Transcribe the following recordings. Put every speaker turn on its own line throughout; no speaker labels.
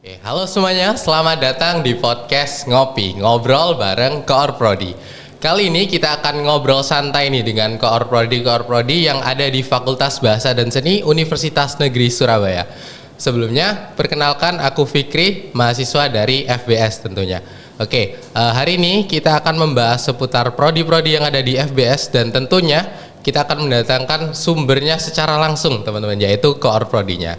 Halo semuanya, selamat datang di podcast Ngopi, ngobrol bareng Koor Prodi. Kali ini kita akan ngobrol santai nih dengan Koor Prodi yang ada di Fakultas Bahasa dan Seni Universitas Negeri Surabaya. Sebelumnya, perkenalkan aku Fikri, mahasiswa dari FBS tentunya. Hari ini kita akan membahas seputar prodi-prodi yang ada di FBS dan tentunya kita akan mendatangkan sumbernya secara langsung teman-teman, yaitu Koor Prodinya.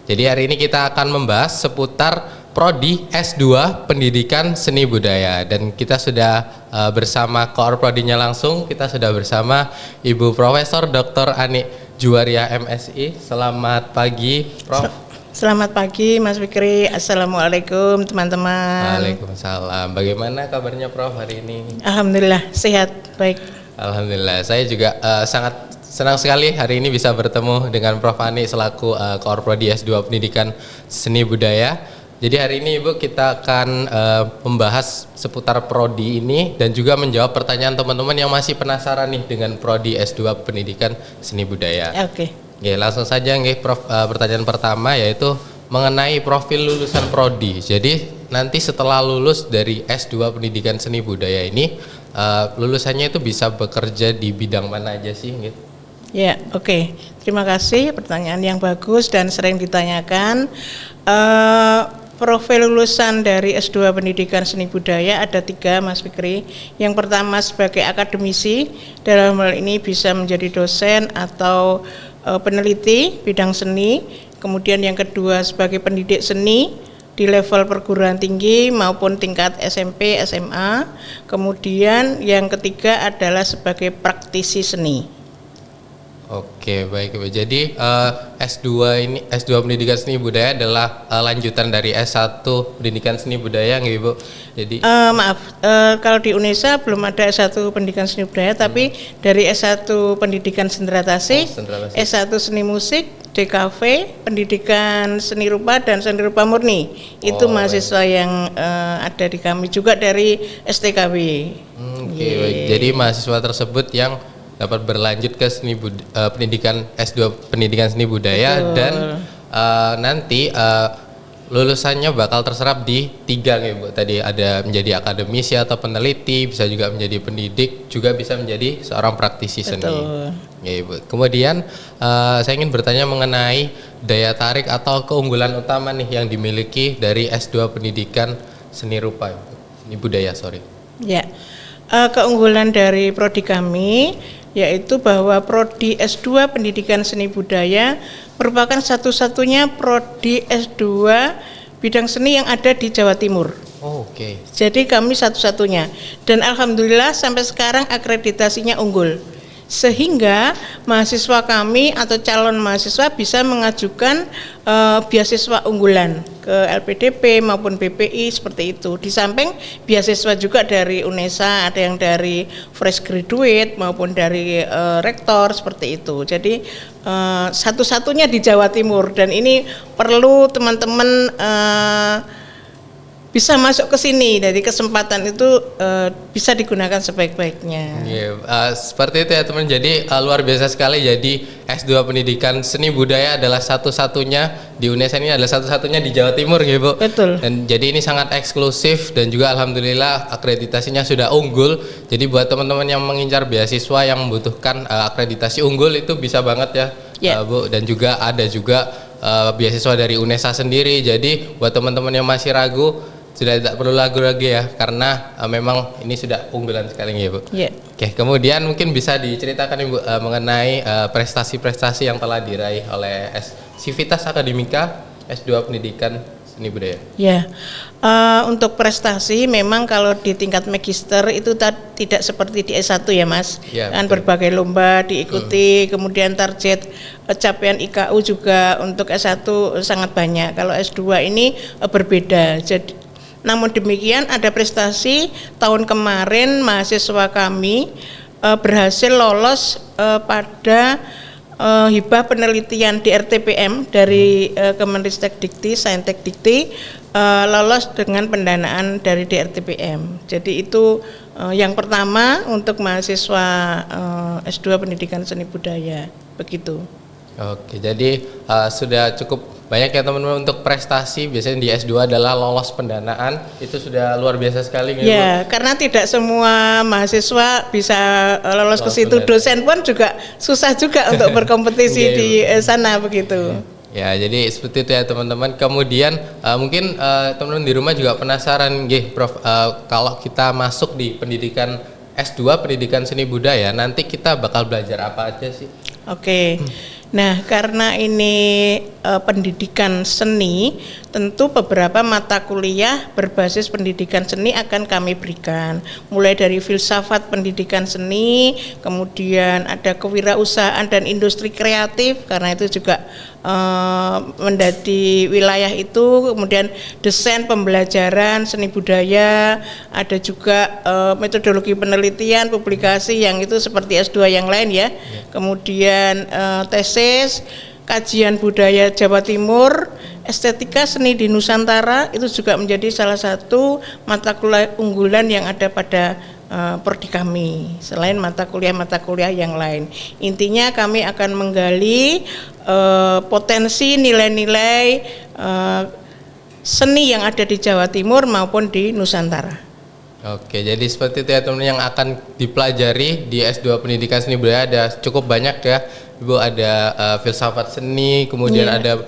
Jadi hari ini kita akan membahas seputar Prodi S2 Pendidikan Seni Budaya dan kita sudah bersama Koor Prodinya langsung. Kita sudah bersama Ibu Profesor Dr. Ani Juwaria MSI. Selamat pagi, Prof.
Selamat pagi, Mas Fikri. Assalamualaikum, teman-teman.
Waalaikumsalam. Bagaimana kabarnya, Prof, hari ini?
Alhamdulillah sehat, baik.
Alhamdulillah. Saya juga sangat senang sekali hari ini bisa bertemu dengan Prof. Ani selaku Koor Prodi S2 Pendidikan Seni Budaya. Jadi hari ini Ibu kita akan membahas seputar prodi ini dan juga menjawab pertanyaan teman-teman yang masih penasaran nih dengan Prodi S2 Pendidikan Seni Budaya.
Oke.
Langsung saja Prof, pertanyaan pertama yaitu mengenai profil lulusan prodi. Jadi nanti setelah lulus dari S2 Pendidikan Seni Budaya ini lulusannya itu bisa bekerja di bidang mana aja sih?
Ya, oke. Terima kasih, pertanyaan yang bagus dan sering ditanyakan. Profil lulusan dari S2 Pendidikan Seni Budaya ada 3, Mas Fikri. Yang pertama sebagai akademisi, dalam hal ini bisa menjadi dosen atau peneliti bidang seni. Kemudian yang kedua sebagai pendidik seni di level perguruan tinggi maupun tingkat SMP, SMA. Kemudian yang ketiga adalah sebagai praktisi seni.
Oke, baik Ibu. Jadi S2 Pendidikan Seni Budaya adalah lanjutan dari S1 Pendidikan Seni Budaya nggih Ibu? Jadi
kalau di Unesa belum ada S1 Pendidikan Seni Budaya, tapi dari S1 Pendidikan Sendera Tasik, S1 Seni Musik, DKV, Pendidikan Seni Rupa dan Seni Rupa Murni. Itu mahasiswa yang ada di kami, juga dari STKB.
Baik. Jadi mahasiswa tersebut yang dapat berlanjut ke pendidikan S2 Pendidikan Seni Budaya. Betul. Dan nanti lulusannya bakal terserap di 3 nih Bu. Tadi ada menjadi akademisi atau peneliti, bisa juga menjadi pendidik, juga bisa menjadi seorang praktisi seni.
Betul.
Ya Ibu. Kemudian saya ingin bertanya mengenai daya tarik atau keunggulan utama nih yang dimiliki dari S2 Pendidikan Seni Rupa, Seni Budaya,
Ya. Keunggulan dari prodi kami yaitu bahwa prodi S2 Pendidikan Seni Budaya merupakan satu-satunya prodi S2 bidang seni yang ada di Jawa Timur.
Oke.
Jadi kami satu-satunya dan alhamdulillah sampai sekarang akreditasinya unggul. Sehingga mahasiswa kami atau calon mahasiswa bisa mengajukan beasiswa unggulan ke LPDP maupun BPI seperti itu. Di samping beasiswa juga dari Unesa, ada yang dari fresh graduate maupun dari rektor seperti itu. Jadi satu-satunya di Jawa Timur dan ini perlu teman-teman bisa masuk ke sini. Dari kesempatan itu bisa digunakan sebaik-baiknya.
Seperti itu ya teman. Jadi luar biasa sekali. Jadi S2 Pendidikan Seni Budaya adalah satu-satunya di Unesa, ini adalah satu-satunya di Jawa Timur ya Bu.
Betul.
Dan jadi ini sangat eksklusif dan juga alhamdulillah akreditasinya sudah unggul. Jadi buat teman-teman yang mengincar beasiswa yang membutuhkan akreditasi unggul itu bisa banget ya, Bu. Dan juga ada juga beasiswa dari Unesa sendiri. Jadi buat teman-teman yang masih ragu, sudah tidak perlu ragu lagi ya, karena memang ini sudah unggulan sekali ya Bu. Oke, kemudian mungkin bisa diceritakan Ibu mengenai prestasi-prestasi yang telah diraih oleh Sivitas Akademika S2 Pendidikan Seni Budaya.
Untuk prestasi memang kalau di tingkat magister itu tidak seperti di S1 ya Mas. Kan berbagai lomba diikuti, kemudian target capaian IKU juga untuk S1 sangat banyak. Kalau S2 ini berbeda. Jadi namun demikian ada prestasi tahun kemarin mahasiswa kami berhasil lolos pada hibah penelitian di RTPM dari Kemenristek Dikti, Saintek Dikti, lolos dengan pendanaan dari DRTPM. Jadi itu yang pertama untuk mahasiswa S2 Pendidikan Seni Budaya, begitu.
Oke, jadi sudah cukup banyak ya teman-teman untuk prestasi biasanya di S2 adalah lolos pendanaan, itu sudah luar biasa sekali
ya, karena tidak semua mahasiswa bisa lolos ke situ. Dosen pun juga susah juga untuk berkompetisi di sana begitu.
Ya, jadi seperti itu ya teman-teman. Kemudian mungkin teman-teman di rumah juga penasaran, Prof, kalau kita masuk di pendidikan S2 pendidikan seni budaya, nanti kita bakal belajar apa aja sih?
Oke. Nah, karena ini pendidikan seni, tentu beberapa mata kuliah berbasis pendidikan seni akan kami berikan. Mulai dari filsafat pendidikan seni, kemudian ada kewirausahaan dan industri kreatif, karena itu juga mendati wilayah itu, kemudian desain pembelajaran seni budaya, ada juga metodologi penelitian, publikasi yang itu seperti S2 yang lain ya. Kemudian tesis, kajian budaya Jawa Timur, estetika seni di Nusantara, itu juga menjadi salah satu mata kuliah unggulan yang ada pada prodi kami, selain mata kuliah yang lain. Intinya kami akan menggali potensi nilai-nilai seni yang ada di Jawa Timur maupun di Nusantara.
Oke, jadi seperti itu ya teman-teman yang akan dipelajari di S2 Pendidikan Seni Budaya, ada cukup banyak ya Ibu, ada filsafat seni, kemudian ada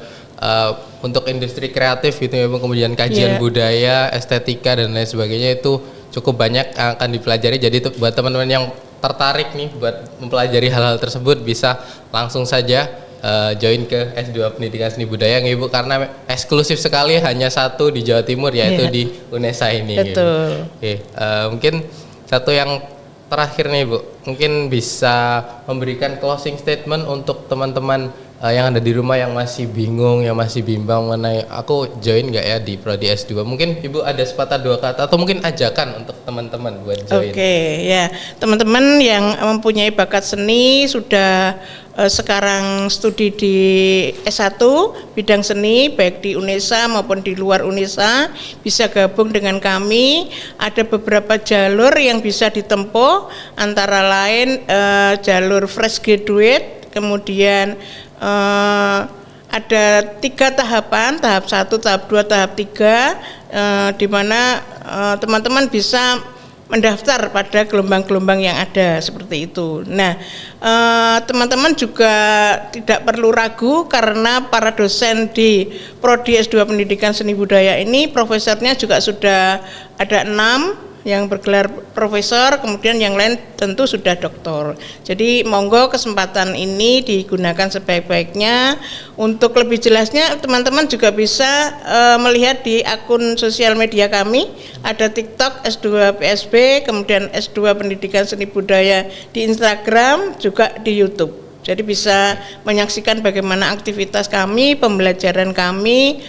untuk industri kreatif gitu ya Ibu, kemudian kajian budaya, estetika dan lain sebagainya, itu cukup banyak akan dipelajari. Jadi buat teman-teman yang tertarik nih buat mempelajari hal-hal tersebut bisa langsung saja join ke S2 Pendidikan Seni Budaya Ibu, karena eksklusif sekali hanya satu di Jawa Timur, yaitu di UNESA ini.
Betul.
Oke, mungkin satu yang terakhir nih Bu, mungkin bisa memberikan closing statement untuk teman-teman yang ada di rumah yang masih bingung, yang masih bimbang mengenai aku join nggak ya di prodi S2. Mungkin Ibu ada sepatah dua kata atau mungkin ajakan untuk teman-teman buat join.
Oke, ya teman-teman yang mempunyai bakat seni sudah sekarang studi di S1 bidang seni baik di UNESA maupun di luar UNESA bisa gabung dengan kami. Ada beberapa jalur yang bisa ditempuh, antara lain jalur fresh graduate, kemudian ada 3 tahapan, tahap 1, tahap 2, tahap 3, di mana teman-teman bisa mendaftar pada gelombang-gelombang yang ada seperti itu. Nah, teman-teman juga tidak perlu ragu karena para dosen di Prodi S2 Pendidikan Seni Budaya ini profesornya juga sudah ada 6 yang bergelar profesor, kemudian yang lain tentu sudah doktor. Jadi monggo kesempatan ini digunakan sebaik-baiknya. Untuk lebih jelasnya teman-teman juga bisa melihat di akun sosial media kami, ada TikTok S2 PSB, kemudian S2 Pendidikan Seni Budaya di Instagram, juga di YouTube. Jadi bisa menyaksikan bagaimana aktivitas kami, pembelajaran kami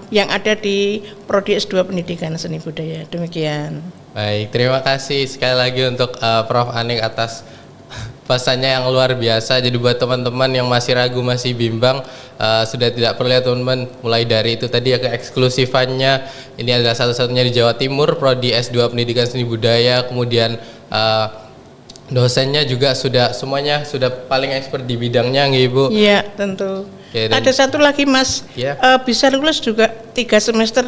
yang ada di Prodi S2 Pendidikan Seni Budaya. Demikian.
Baik, terima kasih sekali lagi untuk Prof. Anik atas pesannya yang luar biasa. Jadi buat teman-teman yang masih ragu, masih bimbang, sudah tidak perlu ya teman-teman, mulai dari itu tadi ya keeksklusifannya. Ini adalah satu-satunya di Jawa Timur, Prodi S2 Pendidikan Seni Budaya, kemudian dosennya juga semuanya sudah paling expert di bidangnya Ibu.
Iya, tentu. Oke, ada satu lagi Mas, bisa lulus juga 3 semester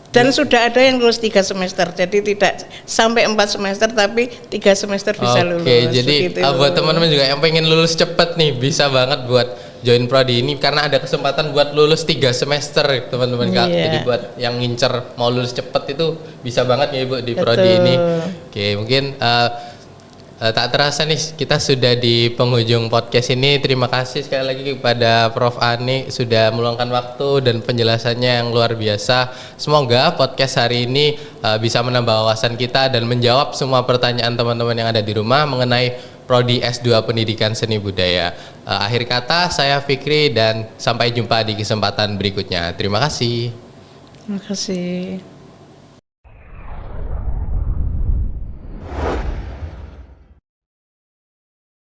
dan sudah ada yang lulus 3 semester. Jadi tidak sampai 4 semester tapi 3 semester bisa lulus.
Oke, jadi buat teman-teman juga yang pengen lulus cepet nih, bisa banget buat join prodi ini karena ada kesempatan buat lulus 3 semester teman-teman. Jadi buat yang ngincer mau lulus cepet itu bisa banget ya Ibu di prodi ini. Oke, mungkin tak terasa nih kita sudah di penghujung podcast ini. Terima kasih sekali lagi kepada Prof. Anik sudah meluangkan waktu dan penjelasannya yang luar biasa. Semoga podcast hari ini bisa menambah wawasan kita dan menjawab semua pertanyaan teman-teman yang ada di rumah mengenai Prodi S2 Pendidikan Seni Budaya. Akhir kata saya Fikri dan sampai jumpa di kesempatan berikutnya. Terima kasih.
Terima kasih.